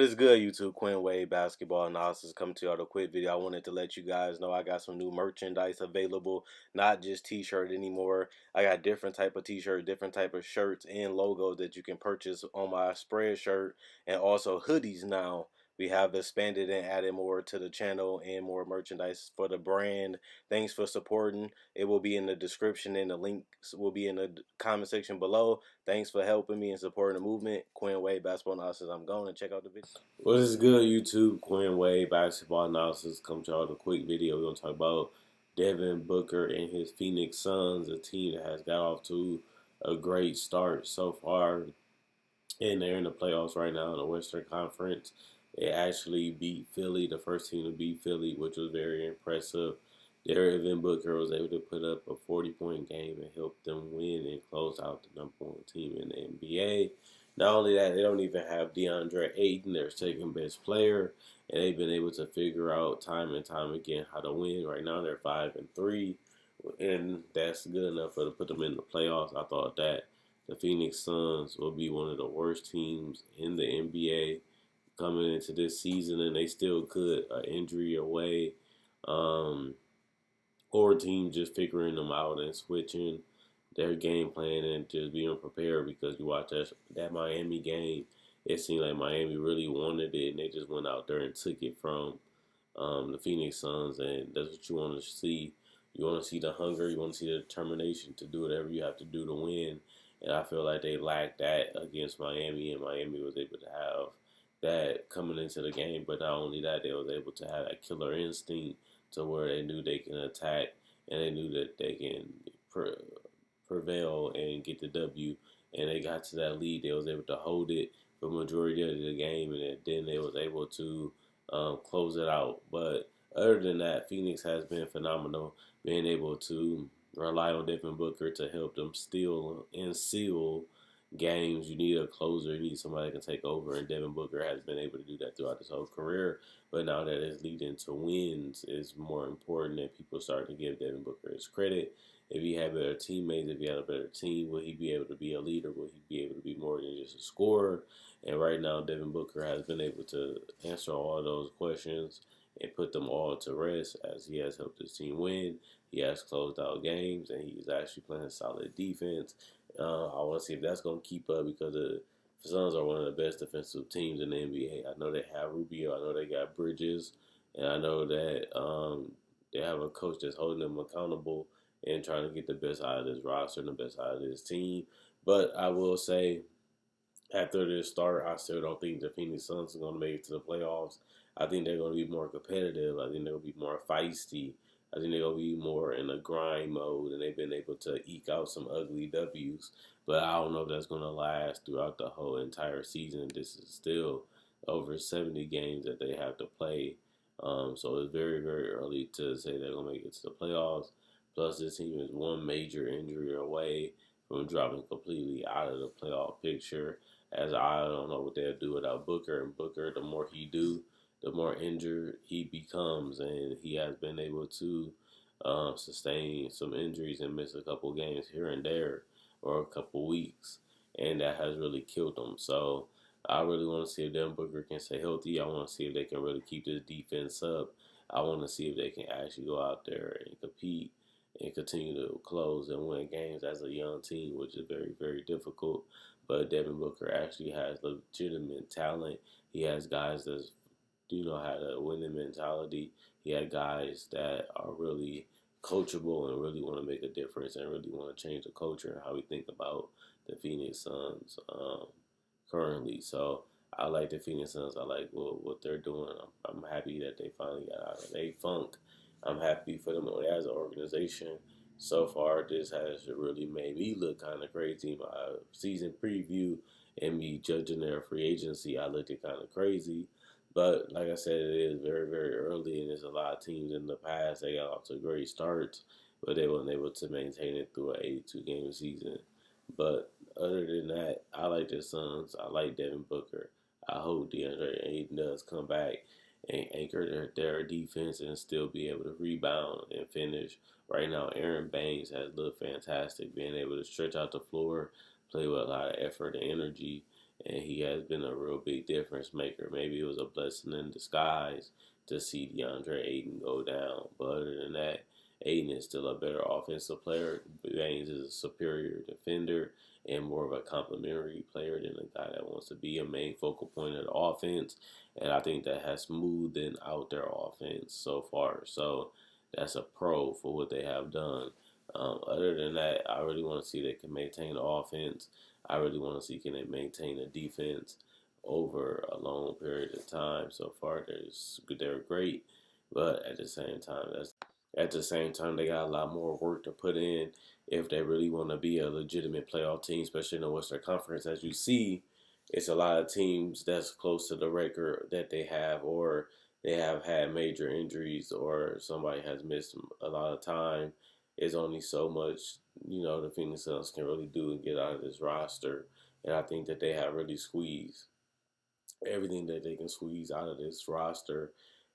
is good, YouTube? Quinn Wade Basketball Analysis coming to you with a quick video. I wanted to let you guys know I got some new merchandise available, not just t-shirt anymore. I got different type of t-shirt, different type of shirts and logos that you can purchase on my spread shirt, and also hoodies now. We have expanded and added more to the channel and more merchandise for the brand. Thanks for supporting. It will be in the description and the links will be in the comment section below. Thanks for helping me and supporting the movement. Quinn Wade Basketball Analysis. I'm going to check out the video. What is good, YouTube? Quinn Wade Basketball Analysis. Come to y'all with a quick video. We're going to talk about Devin Booker and his Phoenix Suns, a team that has got off to a great start so far. And they're in the playoffs right now in the Western Conference. They actually beat Philly, the first team to beat Philly, which was very impressive. Devin Booker was able to put up a 40-point game and help them win and close out the #1 team in the NBA. Not only that, they don't even have DeAndre Ayton, their second best player, and they've been able to figure out time and time again how to win. Right now, they're 5-3, and that's good enough to put them in the playoffs. I thought that the Phoenix Suns will be one of the worst teams in the NBA coming into this season, and they still could injury away, or team just figuring them out and switching their game plan and just being prepared. Because you watch that Miami game, it seemed like Miami really wanted it, and they just went out there and took it from the Phoenix Suns, and that's what you want to see. You want to see the hunger, you want to see the determination to do whatever you have to do to win. And I feel like they lacked that against Miami, and Miami was able to have that coming into the game. But not only that, they was able to have that killer instinct to where they knew they can attack and they knew that they can prevail and get the W. And they got to that lead. They was able to hold it for the majority of the game, and then they was able to close it out. But other than that, Phoenix has been phenomenal, being able to rely on Devin Booker to help them steal and seal games. You need a closer. You need somebody that can take over, and Devin Booker has been able to do that throughout his whole career. But now that it's leading to wins, it's more important that people start to give Devin Booker his credit. If he had better teammates, if he had a better team, will he be able to be a leader? Will he be able to be more than just a scorer? And right now, Devin Booker has been able to answer all those questions and put them all to rest, as he has helped his team win. He has closed out games, and he's actually playing solid defense. I want to see if that's going to keep up, because the Suns are one of the best defensive teams in the NBA. I know they have Rubio. I know they got Bridges. And I know that they have a coach that's holding them accountable and trying to get the best out of this roster and the best out of this team. But I will say, after this start, I still don't think the Phoenix Suns are going to make it to the playoffs. I think they're going to be more competitive. I think they're going to be more feisty. I think they're going to be more in a grind mode, and they've been able to eke out some ugly W's. But I don't know if that's going to last throughout the whole entire season. This is still over 70 games that they have to play. So it's very, very early to say they're going to make it to the playoffs. Plus, this team is one major injury away from dropping completely out of the playoff picture. As I don't know what they'll do without Booker. And Booker, the more he do, the more injured he becomes. And he has been able to sustain some injuries and miss a couple games here and there, or a couple weeks. And that has really killed him. So I really want to see if Devin Booker can stay healthy. I want to see if they can really keep this defense up. I want to see if they can actually go out there and compete and continue to close and win games as a young team, which is very, very difficult. But Devin Booker actually has legitimate talent. He has guys that do know how to win the mentality. He had guys that are really coachable and really want to make a difference and really want to change the culture and how we think about the Phoenix Suns currently. So I like the Phoenix Suns. I like what they're doing. I'm happy that they finally got out of a funk. I'm happy for them as an organization. So far, this has really made me look kind of crazy. My season preview and me judging their free agency, I looked at kind of crazy. But like I said, it is very, very early, and there's a lot of teams in the past they got off to great starts, but they weren't able to maintain it through an 82-game season. But other than that, I like the Suns. I like Devin Booker. I hope DeAndre Ayton does come back and anchor their defense and still be able to rebound and finish. Right now, Aaron Baines has looked fantastic, being able to stretch out the floor, play with a lot of effort and energy, and he has been a real big difference maker. Maybe it was a blessing in disguise to see DeAndre Ayton go down, but other than that, Ayton is still a better offensive player. Baines is a superior defender and more of a complementary player than a guy that wants to be a main focal point of the offense. And I think that has smoothed out their offense so far. So that's a pro for what they have done. Other than that, I really want to see they can maintain the offense. I really want to see can they maintain a defense over a long period of time. So far, they're great, but at the same time they got a lot more work to put in if they really want to be a legitimate playoff team, especially in the Western Conference. As you see, it's a lot of teams that's close to the record that they have, or they have had major injuries, or somebody has missed a lot of time. It's only so much, the Phoenix Suns can really do and get out of this roster. And I think that they have really squeezed everything that they can squeeze out of this roster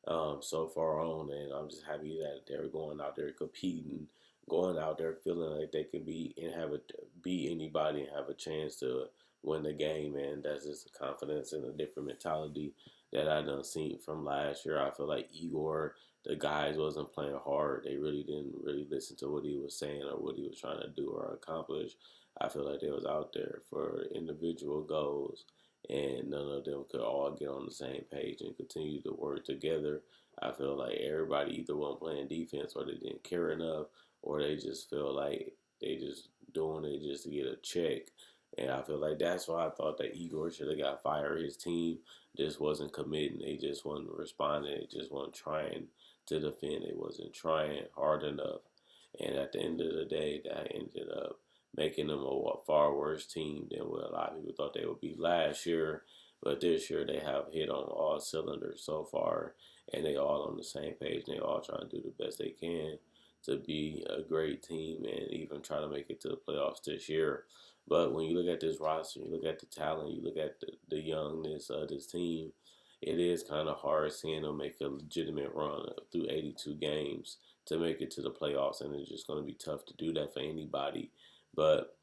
so far on. And I'm just happy that they're going out there competing, going out there feeling like they can beat anybody and have a chance to win the game. And that's just a confidence and a different mentality that I done seen from last year. I feel like Igor, the guys wasn't playing hard. They really didn't really listen to what he was saying or what he was trying to do or accomplish. I feel like they was out there for individual goals and none of them could all get on the same page and continue to work together. I feel like everybody either wasn't playing defense or they didn't care enough or they just feel like they just doing it just to get a check. And I feel like that's why I thought that Igor should have got fired. His team just wasn't committing. They just wasn't responding. They just wasn't trying to defend. They wasn't trying hard enough. And at the end of the day, that ended up making them a far worse team than what a lot of people thought they would be last year. But this year they have hit on all cylinders so far, and they all on the same page. They all trying to do the best they can to be a great team and even try to make it to the playoffs this year. But when you look at this roster, you look at the talent, you look at the youngness of this team, it is kind of hard seeing them make a legitimate run through 82 games to make it to the playoffs, and it's just going to be tough to do that for anybody. But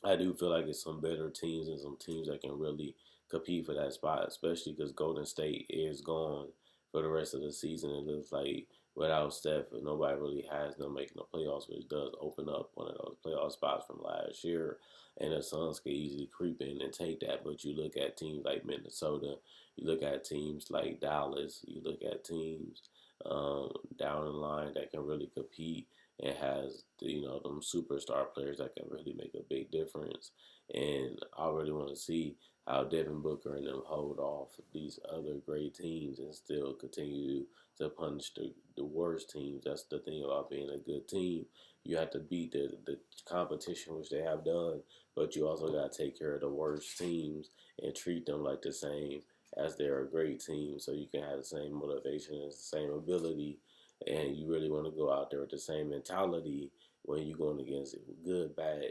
I do feel like it's some better teams and some teams that can really compete for that spot, especially because Golden State is gone for the rest of the season. It looks like without Steph, nobody really has them making the playoffs, which does open up one of those playoff spots from last year. And the Suns can easily creep in and take that. But you look at teams like Minnesota, you look at teams like Dallas, you look at teams down the line that can really compete and has them superstar players that can really make a big difference. And I really want to see how Devin Booker and them hold off these other great teams and still continue to punish the worst teams. That's the thing about being a good team. You have to beat the competition, which they have done, but you also got to take care of the worst teams and treat them like the same as they're a great team so you can have the same motivation and the same ability and you really want to go out there with the same mentality when you're going against good, bad,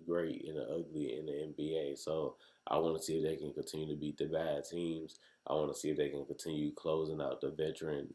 great, and the ugly in the NBA. So I want to see if they can continue to beat the bad teams. I want to see if they can continue closing out the veteran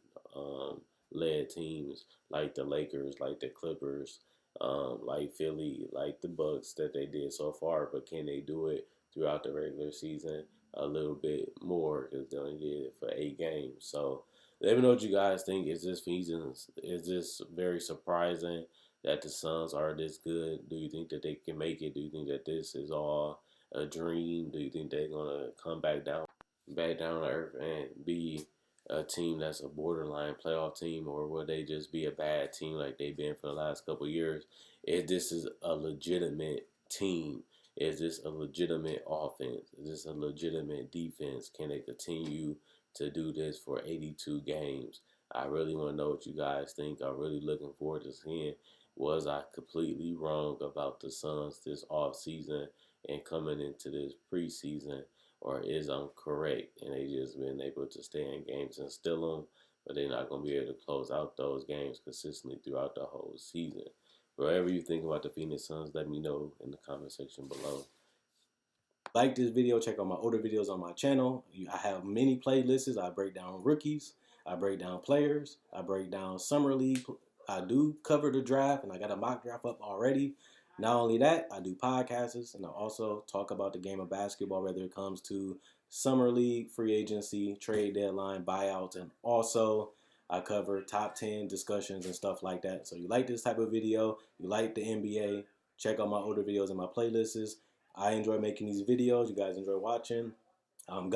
led teams like the Lakers, like the Clippers, like Philly, like the Bucks that they did so far. But can they do it throughout the regular season a little bit more because they only did it for 8 games? So let me know what you guys think. Is this very surprising that the Suns are this good? Do you think that they can make it? Do you think that this is all a dream? Do you think they're gonna come back down to earth and be a team that's a borderline playoff team, or will they just be a bad team like they've been for the last couple of years? If this is a legitimate team, is this a legitimate offense? Is this a legitimate defense? Can they continue to do this for 82 games? I really want to know what you guys think. I'm really looking forward to seeing was I completely wrong about the Suns this off season and coming into this preseason, or is I'm correct and they just been able to stay in games and steal them, but they're not going to be able to close out those games consistently throughout the whole season. Whatever you think about the Phoenix Suns, let me know in the comment section below. Like this video, check out my older videos on my channel. I have many playlists. I break down rookies, I break down players, I break down summer league. I do cover the draft, and I got a mock draft up already. Not only that, I do podcasts and I also talk about the game of basketball, whether it comes to summer league, free agency, trade deadline, buyouts, and also I cover top 10 discussions and stuff like that. So you like this type of video, you like the NBA, check out my older videos and my playlists. I enjoy making these videos. You guys enjoy watching.